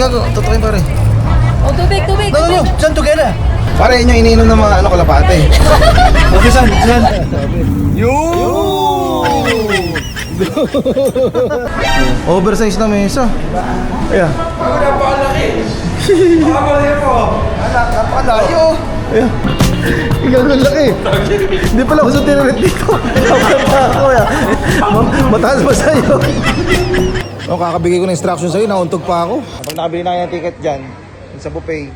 gago, tutukin pare. Oh, tubig. No, dyan together. Pare, yun yung iniinom ng mga ano kalapate. Okay, saan? Oversize na mesa. Ayan. Napakalayo. Ayan. Ikaw ang laki. Hindi pala ako sa tinarit dito. Mataas ba sa'yo? Kakabigay ko ng instruction sa'yo, nauntog pa ako. Pag nakabili na kayo ng ticket dyan, sa buffet,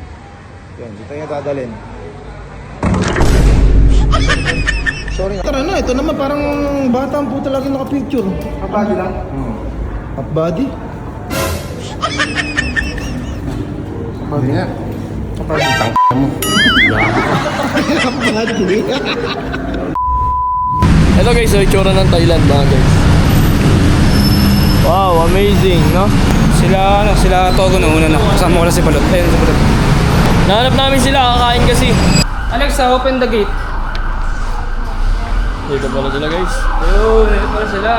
yun, dito nyo dadalhin. Sorry. Tara na, ito naman parang bata ang puta lagi naka-picture. Half body lang? Half body? Half body nga. Half body tang mo. Half body. Ito guys, so itsura ng Thailand mga guys. Wow, amazing, no? Sila Togo na una na. Kasama ko lang si Balot. Ayun si Balot. Nahanap namin sila, kakain kasi. Alexa, open the gate. Dito pala sila guys. Ayun, dito pala sila.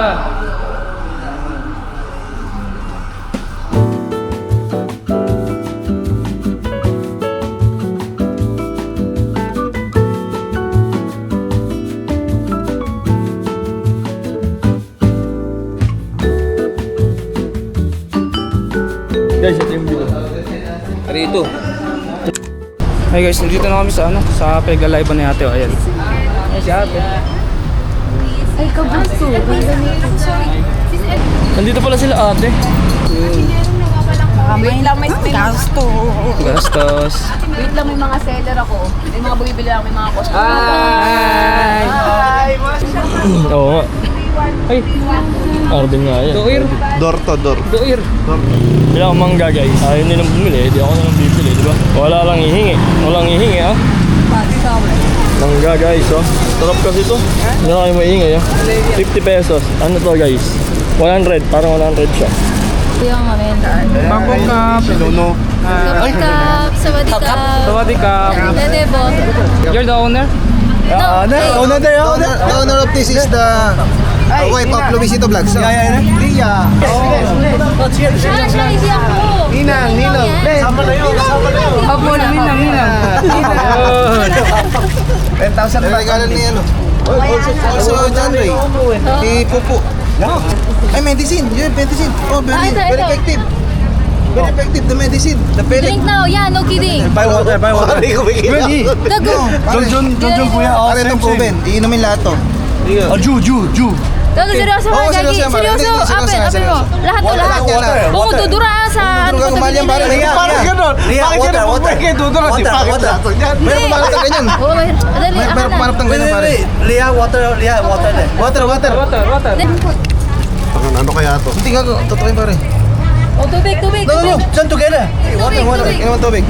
Guys, ito yung view. Rito. Hey guys, nandito na kami sa sa pag-live ni ate. Ayan. Ay, si ate. Ay, kabuso. Nandito pala sila ate. Wait lang, may gasto. Gastos. Wait lang, may mga seller ako. May mga bumibili ako, may mga customer. Hi! Oo nga. Ay, Arden nga yan. Door to door. Doir. Bila akong mangga guys. Ayaw nilang bumili, di ako nalang bibili, di ba? Wala lang hihingi. Walang hihingi ah. Mangga guys oh. Sarap kasi to. Hindi na kayo maiingay ah. 50 pesos. Ano to guys? 100. Parang 100 siya. Ito yung amenda. Bangkok Cup. Nono. Kapag Cup, Sawadikap. Sawadikap. Dadebo. You're the owner? The owner of this is the wife of Luisito Vlogs. Lia. Siya, hindi ako. Ninang. Sama na yun. Apo na, Ninang. 10,000 na regalan ni ano. Also, John Ray. Si Pupu. Ay, medicine. Yun, medicine. Oh, very effective. Very effective, the medicine. The pellet. Drink now, yeah, no kidding. Buy water. Really? Gago. John kuya. Pare itong proven. Iinumin lahat to. Ju. Gago, seryoso ka, Oo, Gagi. seryoso, Seryoso, seryoso, apel mo. Lahat to, lahat. Huwag mo dudura sa ano Dudura ko kumain yan, pare. binili. Parang ganon. Bakit ganun po pwede dudura? Di bakit nato yan? Meron pumanap ng ganyan. Oo, madali. Meron pumanap ng ganyan, pare. Lia, water na. Water. Ano kaya to? Hindi nga, tutukin pare. Oh, tubig. No. Dyan together. Water. Inuman tubig.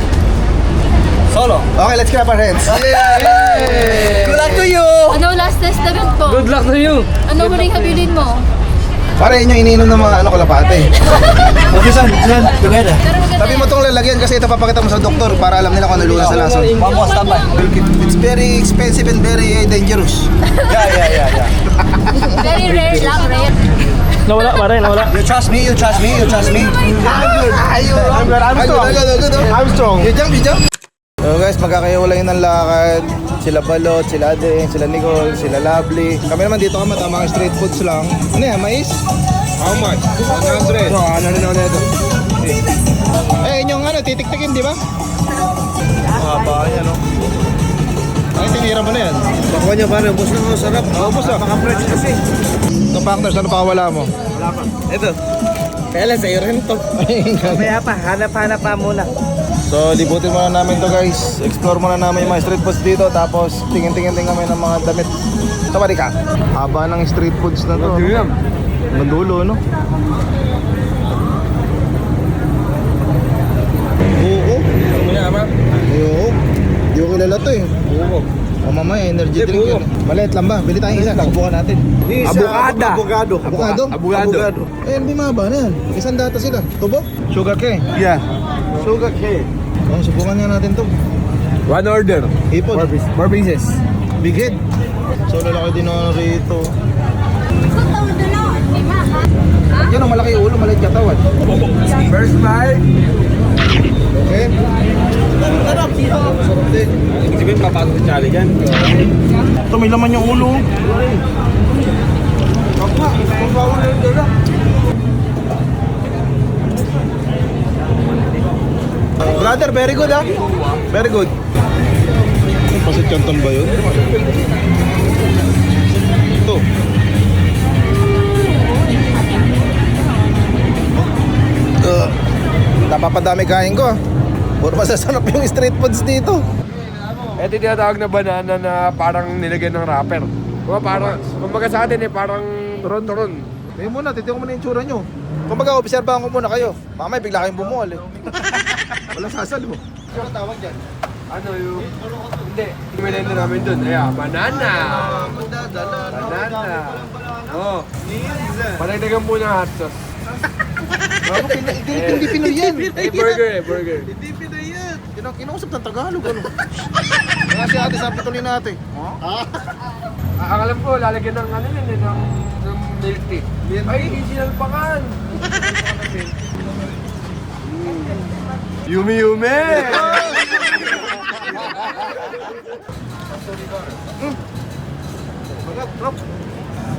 Solo. Okay, let's clap our hands. Good luck to you! Ano last testament mo? Good luck to you! Ano huling habilin mo? Pare, yun yung iniinom ng mga ano kalapate. Okay, saan? Together. Pero maganda. Tabi mo itong lalagyan kasi ito papakita mo sa doktor para alam nila kung ano lunas sa lason. Vamos, standby. It's very expensive and very dangerous. Yeah. Very rare lang, rare. Nawala pare, nawala. You trust me? I'm good. I'm strong. You jump. So guys, magkakaiwalayin ng lakad. Sila Balot, sila Adeng, sila Nicole, sila Lovely. Kami naman dito kami, mga street foods lang. Ano yan, mais? How much? 100. So, ano na ito? Eh, yung ano, titik-tikin, di ba? Mahaba yan, no? Ay, tinira mo na yan. Bakuha niya pare, ubos na mo, sarap. Ubus na. Maka-fresh kasi. Ito, factors, ano pa wala mo? Wala pa. Ito. Kaya lang sa'yo rin to. Kaya pa, hanap-hanap pa muna. So, libutin muna namin to guys. Explore muna namin yung mga street foods dito. Tapos, tingin-tingin kami ng mga damit. Tabari ka. Haba ng street foods na to. Madulo, no? Oo. Oo. Di ko kilala to eh. Oo. O mamaya, energy drink yun. Maliit lang ba? Bili tayong isa. Subukan natin. Abogado. Abogado? Eh, hindi mahaba na yan. Isang data sila. Tubo? Sugar cane. Yeah. Sugar cane. Oh, subukan nga natin to. One order. Ipon. 4 pieces. Big head. So, lalaki din na rito. Yan ang malaki yung ulo, maliit katawan. First bite. si Charlie dyan. Ito, may laman yung ulo. Brother, very good ah. Very good. Pasit canton ba yun? Ito. Napapadami kain ko ah. Puro masasarap yung street foods dito. Ito tinatawag na banana na parang nilagyan ng wrapper. Parang, kumbaga sa atin parang turon-turon. Kayo muna, titignan mo na yung tsura nyo. Kung baga, obserbahan ko muna kayo. Mamaya bigla kayong bumuhol eh. Walang sasalo. Ano tawag dyan? Ano yung... Hindi, pinilenda namin dun. Banana. Banana. Oo. Panagdagan po ng hot sauce. Hindi Pinoy yan. Burger. Hindi Pinoy yan. Kinausap ng Tagalog. Ano? Kaya si ate sabi tuloy natin. Alam ko, lalagyan ng ano yun, ng milk tea. Ay, original pakan. Yumi! Drop.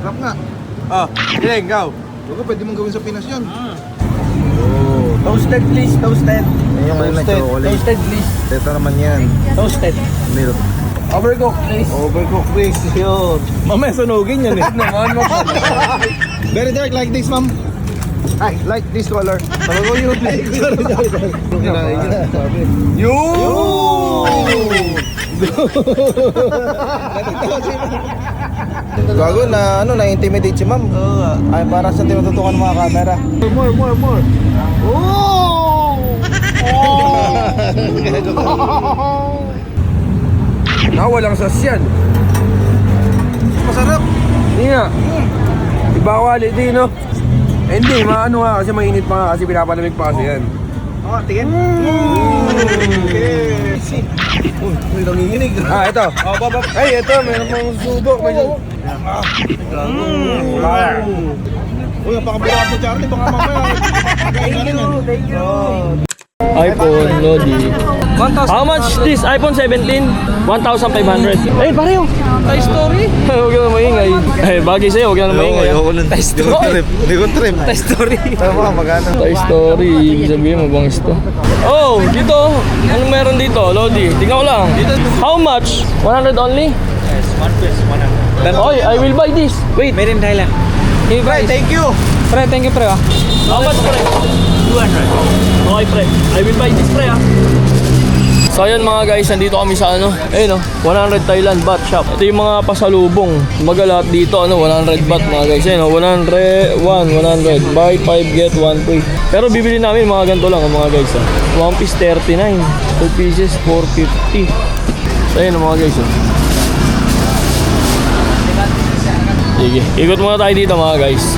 Drop nga. Galing, go. Bago pwede mong gawin sa Pinas yun. Toasted please, toasted. Yung ano na chocolate. Toasted please. Ito naman yan. Toasted. Milk. Overcooked please. Overcooked please. Yun. Mamaya sunugin yan eh. Naman mo. Very dark like this, ma'am. Ay, like this color. Talago yun. Sorry. Gago na na-intimidate si ma'am. Ay, para sa tinututukan ng mga camera. More. Walang sasyan. Masarap. Hindi nga. Iba quality, no? Hindi, maano nga kasi mainit pa nga kasi pinapalamig pa kasi yan. Tingin. Uy, nanginginig. Ito. Ay, ito. Meron pang subo. Uy, napakabura sa Charlie. Baka mamaya. Thank you. iPhone, Lodi. How much this iPhone 17? 1,500. Eh, pareho. Toy Story? Huwag ka na maingay. Eh, bagay sa'yo, huwag ka na maingay. Hindi ko trip. Toy Story. Tama, magana. Toy Story, ibig sabihin mabangis to. Oh, dito. Anong meron dito, Lodi? Tingnan ko lang. How much? 100 only? Yes, one piece, 100. Oy, I will buy this. Wait. Made in Thailand. Hey, Thank you. Pre, thank you, pre. How much, pre? 200. Okay, pre. I will buy this, pre, ah. So ayun mga guys, nandito kami sa ano, ayun 100 Thailand baht shop. Ito yung mga pasalubong. Magalat dito 100 baht mga guys. Ayun 100, buy 5 get 1 free. Pero bibili namin mga ganito lang mga guys. 1 piece 39, 2 pieces 450. So ayun mga guys. Sige, ikot muna tayo dito mga guys.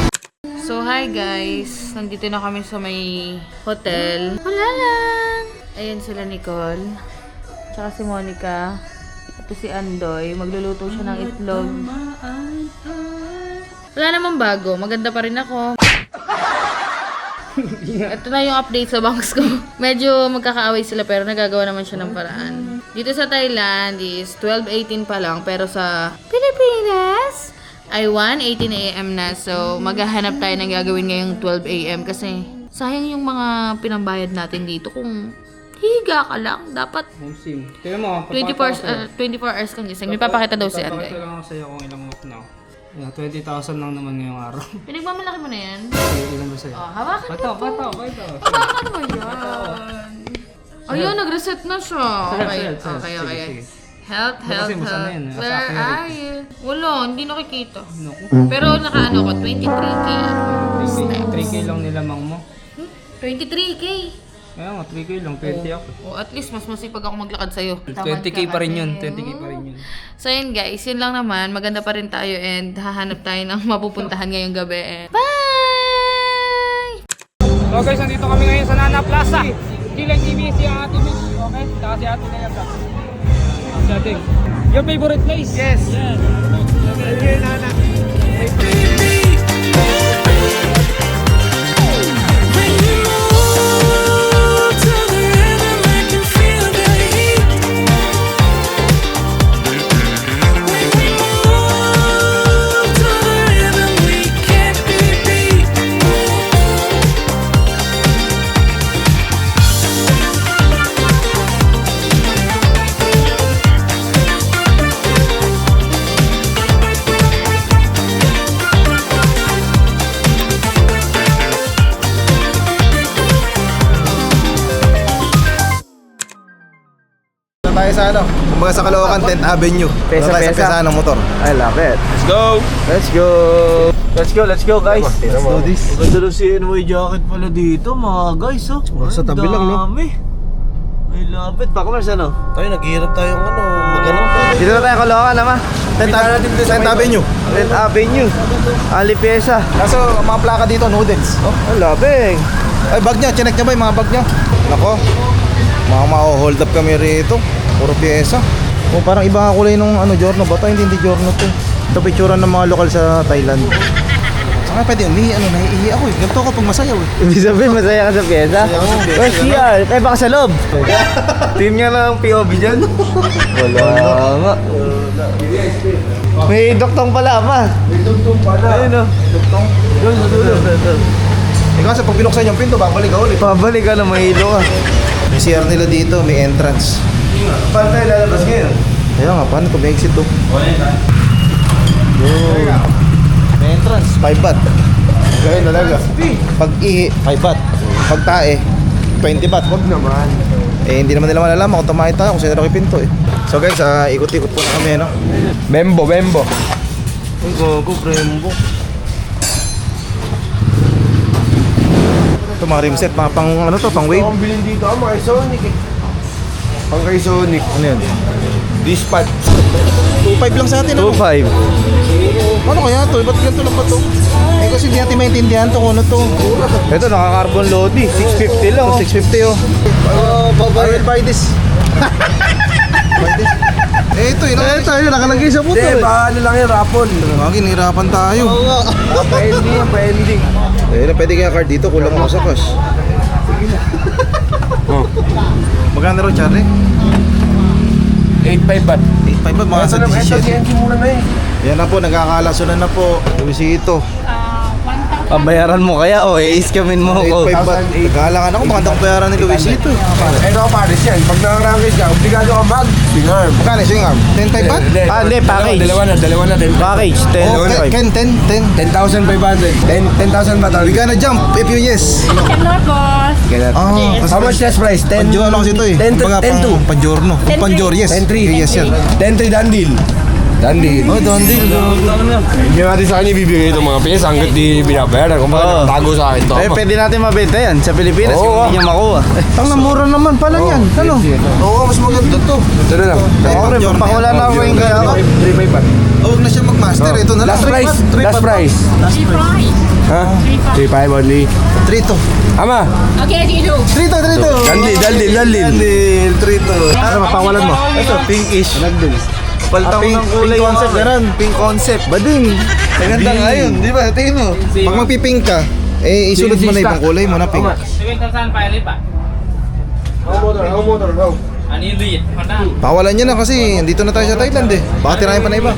So, hi guys. Nandito na kami sa may hotel. Wala lang. Ayan sila Nicole. Tsaka si Monica. At si Andoy. Magluluto siya ng itlog. Wala namang bago. Maganda pa rin ako. Ito na yung update sa banks ko. Medyo magkakaaway sila pero nagagawa naman siya ng paraan. Dito sa Thailand is 12:18 pa lang. Pero sa Pilipinas ay 1:18 AM na. So, maghahanap tayo ng gagawin ngayong 12 AM kasi sayang yung mga pinambayad natin dito kung higa ka lang. Dapat Sim. Tingnan mo. 24 hours kang gising. May papakita daw si Anday. Papakita lang ako sa'yo kung ilang walk na. Yeah, 20,000 lang naman ngayong araw. Pinagmamalaki mo na yan? Ilan ba sa'yo? Oh, hawakan mo to. Pato. Hawakan mo yan. Ayun, nag-reset na siya. Okay. Sige. Health. Kasi masana yan, Where sa akin are you? Wala, hindi nakikita. Pero nakaano ko, 23K. 3K lang nilamang mo. 23K. Kaya nga, 3K lang, 20 ako. O at least mas masipag ako maglakad sa'yo. 20K pa rin yun, 20K pa rin yun. So yun guys, yun lang naman. Maganda pa rin tayo and hahanap tayo ng mapupuntahan ngayong gabi. Bye! So guys, nandito kami ngayon sa Nana Plaza. Kilang TV si Ate Mitch, okay? Saka si Ate Naya Plaza. Si Ate. Your favorite place? Yes. Ayun, Nana. tayo sa ano. Kumbaga sa Caloocan, 10th Avenue. Pesa, Doon tayo sa pesa. pesa ng motor. I love it. Let's go! Let's go! Let's go guys. Let's do this. Ang ganda ng CNY jacket pala dito mga guys oh. Sa tabi lang, no? Dami. I love it. Baka Mars ano? Tayo, naghihirap tayong ano. Magano. Dito na tayo Caloocan naman. 10th Avenue. 10th Avenue. Ali Piesa. Kaso, ang mga plaka dito, noodles. Oh. I love it. Ay, bag niya. Chinek niya ba yung mga bag niya? Nako. Mga ma-hold up kami rito. Puro pyesa. Oh, parang iba nga kulay nung ano, Giorno ba? Ito hindi Giorno to. Ito picturean ng mga lokal sa Thailand. Saka pwede umihi, ano, nahiihi ako eh. Ganito ako pag masayaw eh. Ibig sabihin masaya ka sa pyesa? Where's CR? Eh baka sa loob. Team niya lang POV dyan. Wala nga. May doktong pala pa. May dugtong pala. Ayun o. Dugtong. Doon sa dulo. Eh kasi pag binuksan yung pinto, babalik ka ulit. Pabalik ka na may hilo ka. May CR nila dito, may entrance. Paano tayo lalabas ngayon? Kaya nga, paano ito? May exit to. May entrance, 5 baht. Gaya talaga. Pag ihi, 5 baht. Pag tae, 20 baht. Wag naman. Eh, hindi naman nila malalaman kung tumahay tayo, kung sino yung pinto eh. So guys, ikot-ikot po na kami, no? Bembo. Ay, gago, Brembo. Ito mga rimset, mga pang ano to, pang wave. Ang bilhin dito, mga kay Sonic eh. Pang kay Sonic. Ano yan? Dispad. 2.5 lang sa atin, ano? 2.5. Ano kaya to? Ba't ganito lang ba to? Eh kasi hindi natin maintindihan to kung ano to. Ito, naka-carbon load eh. 650 lang. 650 oh. I will buy this. Buy this. Eh ito yun. Eh, tayo nakalagay sa puto Hindi, eh. baka ano lang yung rapon. Ginirapan tayo. Pa-ending. Eh, pwede kaya card dito, kulang ako sa cash. Magkano rin, Charlie? 8.5 baht. 8.5 ba? Mga sa Ito 17. na, muna na eh. Yan na po, nagkakalasunan na po. Luisito. Pabayaran mo kaya o i-scamin mo ako. 8.5 baht. Nagkahalangan ako, magandang bayaran ni Luisito. Ito ka pares yan. Pag nakarangkis ka, obligado ka mag-singarm. Magkano, swing arm? 10.5 baht? Ah, hindi, package. Dalawa na. Package, 10. Oh, Ken, 10. 10,500. 10,000 ba We gonna jump if you yes. How much last price? 10. Panjorno kasi ito eh. 10 Kumbaga, to pang Panjorno. Panjor, yes. 10-3. Yes, yan. 10-3 dandil. Oh, doon din. Hindi natin sa kanya bibigay itong mga piyesa hanggat di binabayaran. Kung bakit Oo. tago sa akin ito. Eh, pwede natin mabenta yan sa Pilipinas Oo, kung hindi niya makuha. Ang mura naman pala yan. Ano? Oo, mas maganda to. Ito na lang. Pakula na ako yung kaya ako. 3.5 baht. Oh, huwag na siya mag-master. Ito na lang. Last price. Last price. Ha? 3.5 only. 3 to. Ama. Okay, Dino. 3 to. Dandil. 3 to. Ano, mapawalan mo? Ito, pinkish. Paltang Pink, ng kulay pink yung concept, ganun. Pink concept. Bading. Maganda nga yun, di ba? Tingin mo. Pag magpipink ka, eh isunod mo na ibang kulay mo na pink. 7,000 pa ulit pa. How motor. Ano yung liit? Honda. Pawalan niya na kasi dito na tayo sa Thailand eh. Baka tirahin pa na iba.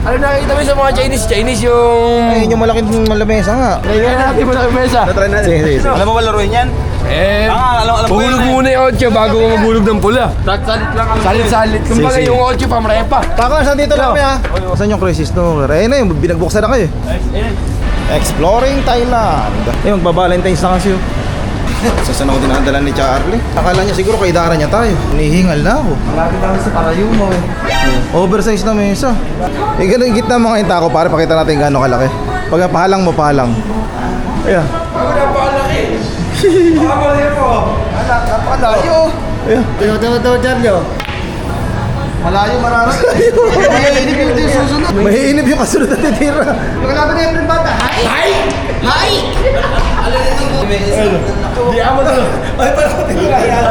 Ano nakikita mo sa mga Chinese yung... Ay, yung malaking malamesa nga. Kaya natin mo na mesa. Try natin. Sige. Alam mo ba laruin yan? Eh, alam ko hulog yun eh. muna yung 8 bago mo maghulog ng pula. Salit lang ang Salit. Kumbaga Sige. yung 8 pamrepa. Taka, saan dito lang kami ha? Saan yung crisis no? Ayun na yun, binagbuksan na kayo. Exploring Thailand. Eh, magba-Valentine's na kasi yun. Saan ako dinadalan ni Charlie? Akala niya siguro kaidara niya tayo. Hinihingal na ako. Malapit namin sa Parayumo eh. Oversize na mesa. Eh, ganun yung gitna mga hinta ko para pakita natin gaano kalaki. Pag pahalang mo, pahalang. Ayan. Napakalayo. Ayan. Tinaw, Charlie. Malayo mararating. Mahiinip yung susunod. Mahiinip yung kasunod na titira. Yung kalaban na yung bata. Di amo to. Ay, parang titira yan.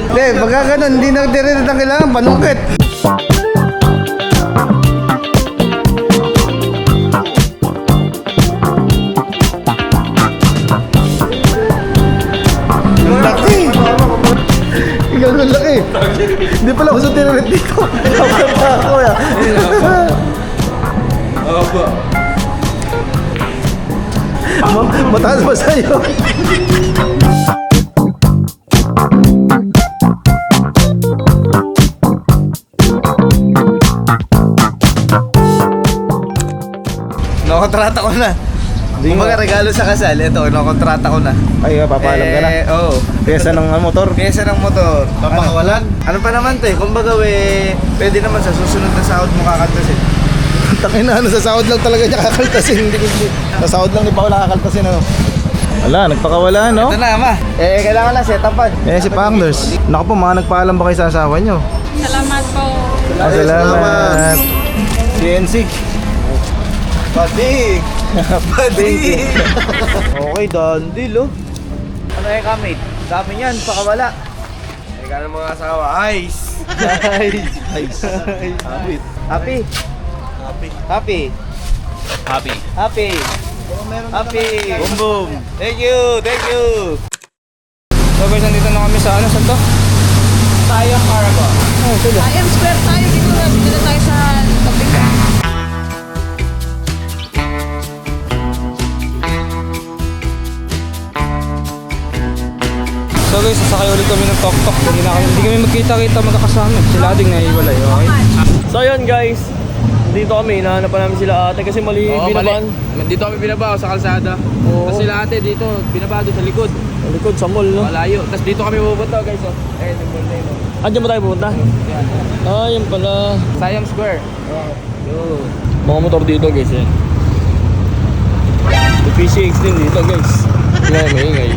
Hindi, pagka ganun, hindi na tiririt ang kailangan, panungkit. Ang laki. Ikaw ang laki. Hindi pala ako sa tiririt dito. Kapag pa ako ya. Mataas ba sa'yo? Nakatrata ko na. Kumbaga regalo sa kasal, ito, kontrata ko na. Ay, papaalam ka na. Oo. Pyesa ng motor. Pyesa ng motor. Papakawalan? Ano pa naman to eh, kumbaga pwede naman sa susunod na sahod mo kakaltasin. Takin na, sa sahod lang talaga niya kakaltasin. Sa sahod lang ni Paula kakaltasin, ano. Wala, nagpakawala, no? Ito na, ama. Kailangan lang set-upan. Si Panglers. Naku po, mga nagpaalam ba kayo sa asawa nyo? Salamat po. Salamat. CNC. Patig! Patig! Okay, done deal, oh. Ano yung kamit? Dami niyan, pakawala. Teka ng mga asawa, ice! Nice. Habit. Happy? Happy. Happy? Happy. Happy! Happy! Boom boom! Thank you! Thank you! So guys, nandito na kami sa ano, saan to? Sayang Cargo. I am square tayo dito tayo sa topic. So guys, sasakay ulit kami ng tok-tok. Hindi kami magkita-kita magkakasama. Sila ding naiwalay, okay? So yun guys, dito kami, hinahanap pa namin sila ate kasi mali binaban. Dito kami binabaw sa kalsada. Oo. Tapos sila ate dito, binabaw doon sa likod. Sa likod, sa mall, no? Malayo. Tapos dito kami pupunta guys. Oh. Ayun, yung mall na yun. Oh. Ah, dyan ba tayo pupunta? Ah, yun pala. Siam Square. Mga motor dito guys, eh. May PC extend dito guys. Wala, may ingay.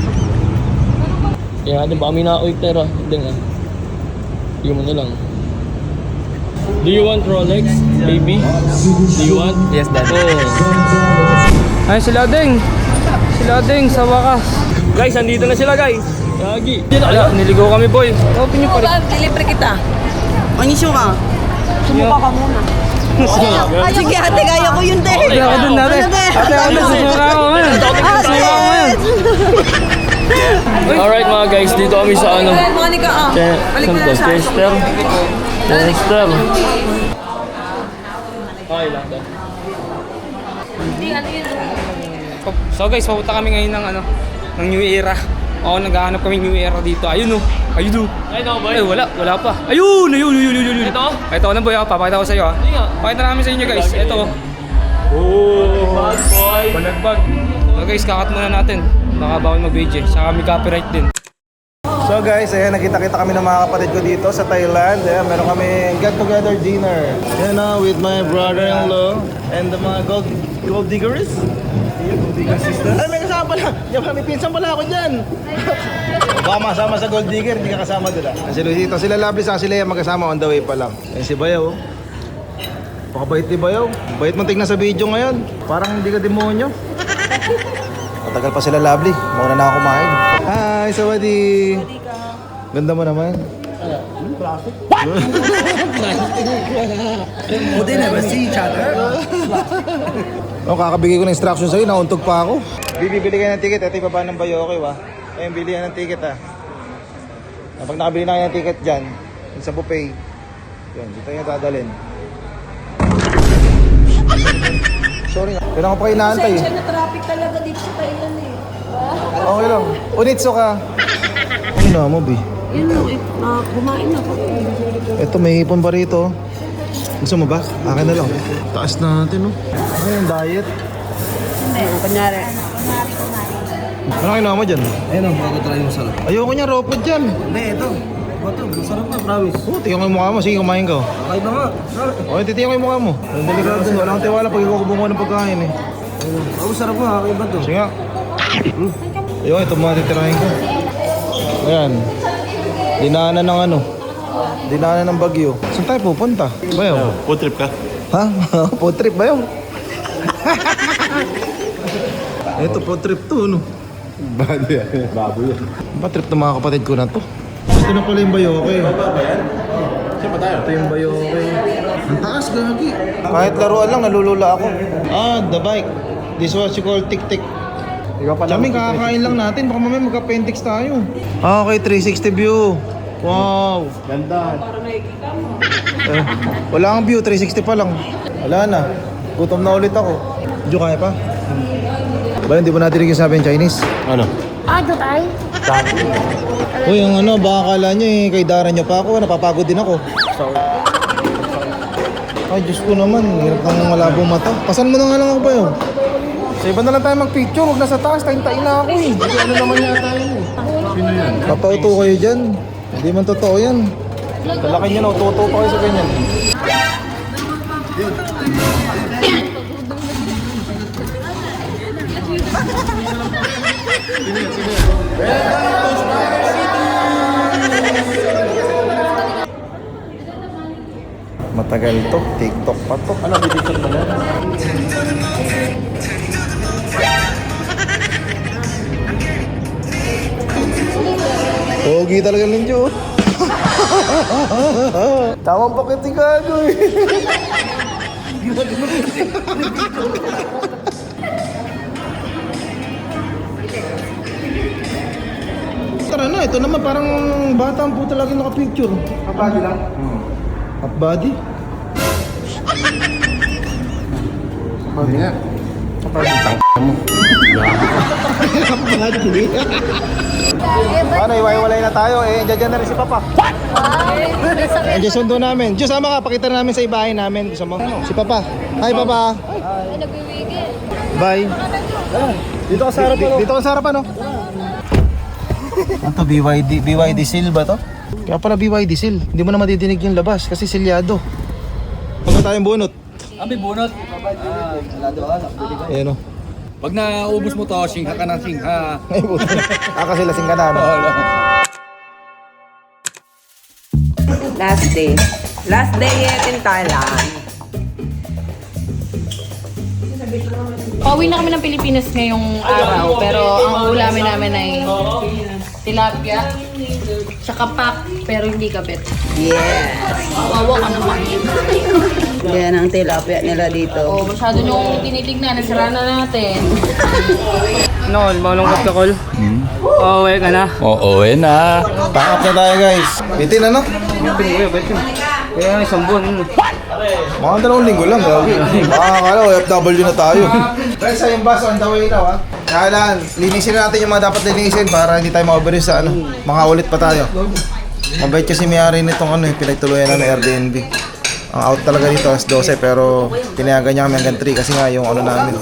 Kaya natin baka may na-oik tera. Hindi nga. Hindi mo na lang. Do you want Rolex, baby? Do you want? Yes, Dad. Oh. Ay, sila ding! Sila ding, sa wakas. Guys, andito na sila guys. Yagi. Ala, niligo kami boy. Open nyo pa rin. Dilibre kita. Manisyo ka. Sumuka ka muna. Sige ate, kaya ko yun din. Ate ako dun natin. Ate ako dun, sumuka ako ngayon. Sumuka ako ngayon. Alright mga guys, dito kami sa ano. Monica, balik mo na sa akin. Chester. Chester. Okay lang daw. So guys, papunta kami ngayon ng ano, ng New Era. Oo, naghahanap kami New Era dito. Ayun oh. Ayun oh. Ay, no, boy. Ay, wala pa. Ayun. Ito? Ito na boy, papakita ko sa iyo ha. Hindi nga. Pakita namin sa inyo guys. Ito. Oh, bad boy. Balagbag. So guys, kakat muna natin. Baka bawal mag-video. Saka may copyright din. So guys, ayan, nakita-kita kami ng mga kapatid ko dito sa Thailand. Ayan, meron kami get-together dinner. Ayan na, with my brother-in-law and the mga gold diggers. Gold digger sisters. Ay, may kasama pala. Yan, may pinsan pala ako dyan. Baka masama sa gold digger, hindi ka kasama doon. Si Luisito, sila Lovely sa sila magkasama on the way pa lang. Ayan si Bayaw. Pakabait ni Bayaw. Bait mo tignan sa video ngayon. Parang hindi ka demonyo. Matagal pa sila Lovely. Mauna na ako kumain. Hi, Sawadi. Ganda mo naman. We never see each other. Oh, kakabigay ko ng instruction sa'yo, nauntog pa ako. Bibili kayo ng ticket, ito yung baba ng Bayoke, wa? Ayun, bili yan ng ticket, ha. Pag nakabili na kayo ng ticket dyan, yung sa buffet, yun, dito yung dadalhin. Sorry nga, kailangan ko pa kayo inaantay. Pasensya na traffic talaga dito sa Thailand eh. Okay lang. Unitso ka. Ano na mo, Bi? Yun no, kumain ako. Ito, may hipon pa rito. Gusto mo ba? Akin na lang. Taas natin, no? Ano yung diet? Ayun, kunyari. Ano kinuha mo dyan? Ayun ang makakatry mo sarap. Ayoko niya, raw food dyan. Hindi, ito. Ito, masarap na, promise. Oh, tingnan ko yung mukha mo. Sige, kumain ka. Okay na nga. Okay, titingnan ko yung mukha mo. Ang delikado. Wala akong tiwala pag ikaw kubungo ng pagkain, eh. Ang sarap nga, okay ba ito? Sige nga. Ayun, ito mga titirahin ko. Ayan. Dinaanan ng ano. Dinaanan ng Bagyo. Saan tayo pupunta? Bayaw? Food trip ka? Ha? Food trip ba yun? Ito, food trip to, no? Baboy yan. Ba trip ng mga kapatid ko na to? Ito na pala yung Bayoke. Saan ba tayo? Ito yung Bayoke. Ang taas, gagi. Kahit laruan lang, nalulula ako. Ah, the bike. This was you call tik-tik. Kami kakakain lang natin, baka mamaya magka-appendix tayo. Ah, okay, 360 view. Wow. Ganda. Wala kang view, 360 pa lang. Wala na. Gutom na ulit ako. Medyo kaya pa? Ba, hindi ba natin yung sabi yung Chinese? Ano? Uy, yung ano, baka kala nyo eh, kay Dara nyo pa ako, napapagod din ako. Ay, Diyos ko naman, hirap ng malabong mata. Pasan mo na nga lang ako ba yun? Sa iba na lang tayo mag-picture, huwag na sa taas, tayo-tayo na ako eh. Ano naman yata yun eh. Sino yan? Papauto kayo dyan. Hindi man totoo yan. Kalaki nyo na, ututo pa kayo sa ganyan. Matagal to, TikTok pa to. Ano, bibigyan mo na? Pogi talaga ninyo. Tamang pakit si Gago eh. Tara na, ito naman parang bata ang puta lagi naka-picture. Half body lang? Half body? Half body nga. Half body. Half body. Paano, iwaiwalay na tayo eh. Diyan na rin si Papa. What? Diyan sundo namin. Diyan sama ka, pakita namin sa ibahay namin. Gusto mo? Si Papa. Hi Papa. Bye. Dito ka sa harapan. Dito ka sa harapan, no? Ano to, BYD seal ba to? Kaya pala BYD seal. Hindi mo na madidinig yung labas kasi silyado. Huwag tayong bunot. May bunot. Ayan o. Pag naubos mo to, singha ka ng singha. Ay buto. Kasi lasing ka na, no? Last day. Last day yet in Thailand. Pauwi na kami ng Pilipinas ngayong araw, pero ang ulamin namin ay tilapia, tsaka pak, pero hindi kabit. Yes. Wawa ka naman. Yan ang tilapia nila dito. Oh, masyado niyong tinitignan, nasira na natin. Noon, malungkot ka, Col? Uuwi ka na. Oo, na. Pack up na tayo guys. Bitin ano? Kaya isang buwan. Mga 2 linggo lang, gawin. Akala, OFW na tayo. Guys, sa yung bus on the way now, ha? Kailan, linisin na natin yung mga dapat linisin para hindi tayo ma-overuse sa ano. Makaulit pa tayo. Mabait kasi may-ari nitong ano, pinagtuluyan na ng Airbnb. Ang out talaga dito as 12 pero pinayagan niya kami hanggang 3 kasi nga yung ano namin.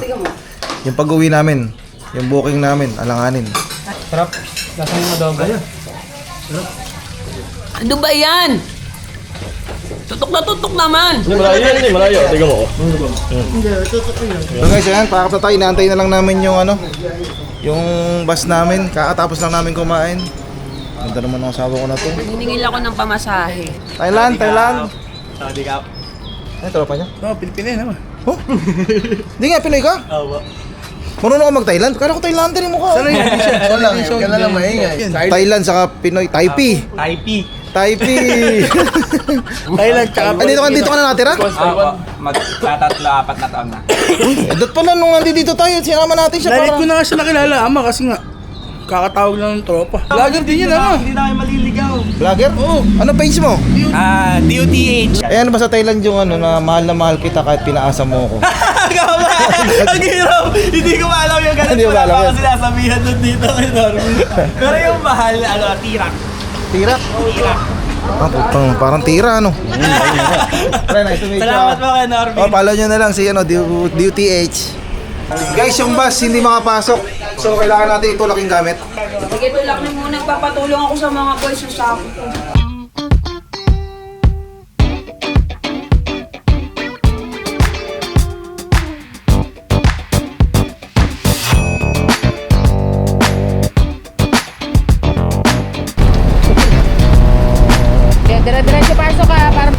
Yung pag-uwi namin, yung booking namin, alanganin. Sarap. Lasang mo daw ba? Ano ba yan? Tutok na tutok naman. Hindi malayo yan, hindi malayo. Tingnan mo. So guys, ayan, pakap na tayo. Inaantay na lang namin yung ano, yung bus namin. Kakatapos lang namin kumain. Ganda naman ang asawa ko na to. Hiningil ako ng pamasahe. Thailand. Sabi ka. Ano, tropa niya? No, Pilipino naman. Oh? Hindi nga, Pinoy ka? Oo. Marunong ka mag-Thailand? Kala ko Thailander yung mukha. Sana yun? Wala lang maingay. Thailand saka Pinoy. Taipei. Taipei. Thailand, tsaka Andito ka na natira? Magtatatlo-4 na taon na. Dot pala nung nandito tayo, sinama natin siya Lalit para... ko na nga siya nakilala, ama, kasi nga kakatawag lang ng tropa. Vlogger din yun, ama. Hindi na kayo maliligaw. Vlogger? Oo. Ano page mo? DOTH. Ayan ba sa Thailand yung ano na mahal kita kahit pinaasa mo ako? Ang hirap! Hindi ko maalam yung ganun. Hindi mo maalam Wala yun. pa sinasabihan doon dito kay Norman. Pero yung mahal, tirak. Tira? Ah, putang, parang tira ano? Pre, nice to meet you. Salamat po kay Norman. Oh, follow nyo na lang si ano, DUTH. Guys, yung bus hindi makapasok. So, kailangan natin itulak yung gamit. Sige, tulak na muna. Nagpapatulong ako sa mga boys sa sako ko. Kaya dire-diretso pasok ka para...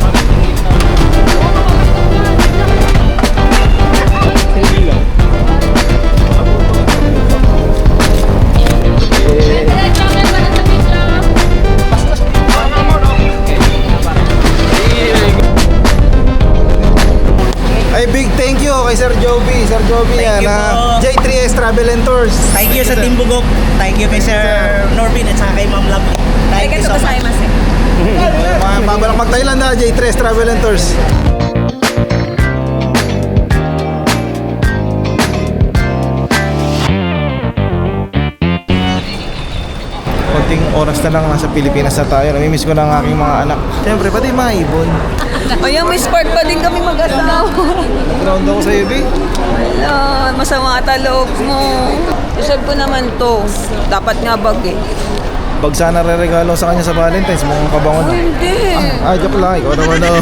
Ay, big thank you kay Sir Joby. Sir Joby yan, J3S Travel and Tours. Thank you sa Team Bugok. Thank you kay Sir Norvin at saka kay Ma'am Lovely. Thank you so much. Mga pabalak mag-Thailand na, J3S Travel and Tours. Konting oras na lang nasa Pilipinas na tayo. Namimiss ko na ang aking mga anak. Siyempre, pati mga ibon. Ayun, may spark pa din kami mag-asawa. Ground ako sa UB. Wala, masama ata loob mo. Isag ko naman to. Dapat nga bag eh. Bag sana re-regalo sa kanya sa Valentine's. Mukhang kabango na. Hindi. Joke lang. Ikaw naman oh.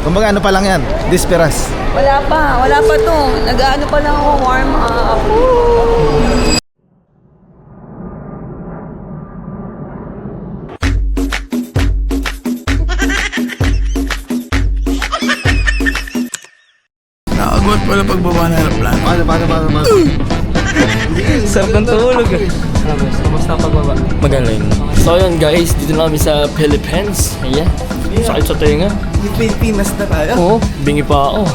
Kumbaga ano pa lang yan? Disperas. Wala pa to. Nag-ano pa lang ako, warm up. Nakagot pala pagbaba na aeroplano. Paano? Sarap ng tulog eh. Kamusta pagbaba? Magaling. So yun guys, dito na kami sa Philippines. Ayan. Sakit sa tenga. Pilipinas na tayo. Oo, bingi pa ako.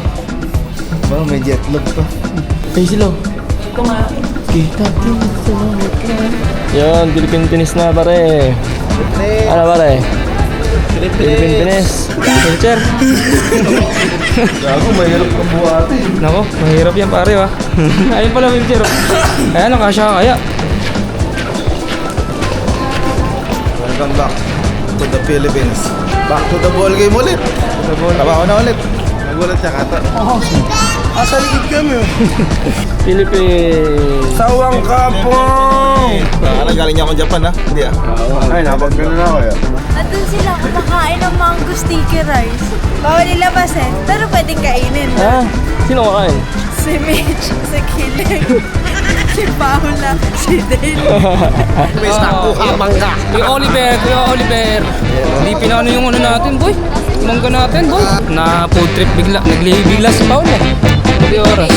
Wow, may jet lag to. Ay sila. Kita yan, Philippine tennis na pare. Ano pare? Philippine tennis. Culture. Gago, may hirap kang buhati. Nako, mahirap yan pare ha. Ayun pala wheelchair. Ayan, nakasya ka kaya. Welcome back to the Philippines. Back to the ball game ulit. Trabaho na ulit. Nagulat siya kata. Asa likod kami. Philippines. Sawang kapong! Galing niya akong Japan ha? Hindi ah. Ay, napag na ako ya. Nandun sila kumakain ng mango sticky rice. Bawal ilabas eh, pero pwedeng kainin. Ah, sino kakain? Si Mitch, si Kilig, si Paula, si Dale. Kuya Oliver. Hindi pinano yung ano natin, boy. Mangga natin, boy. Na food trip bigla. Naglihi bigla si Paul eh. 3 oras.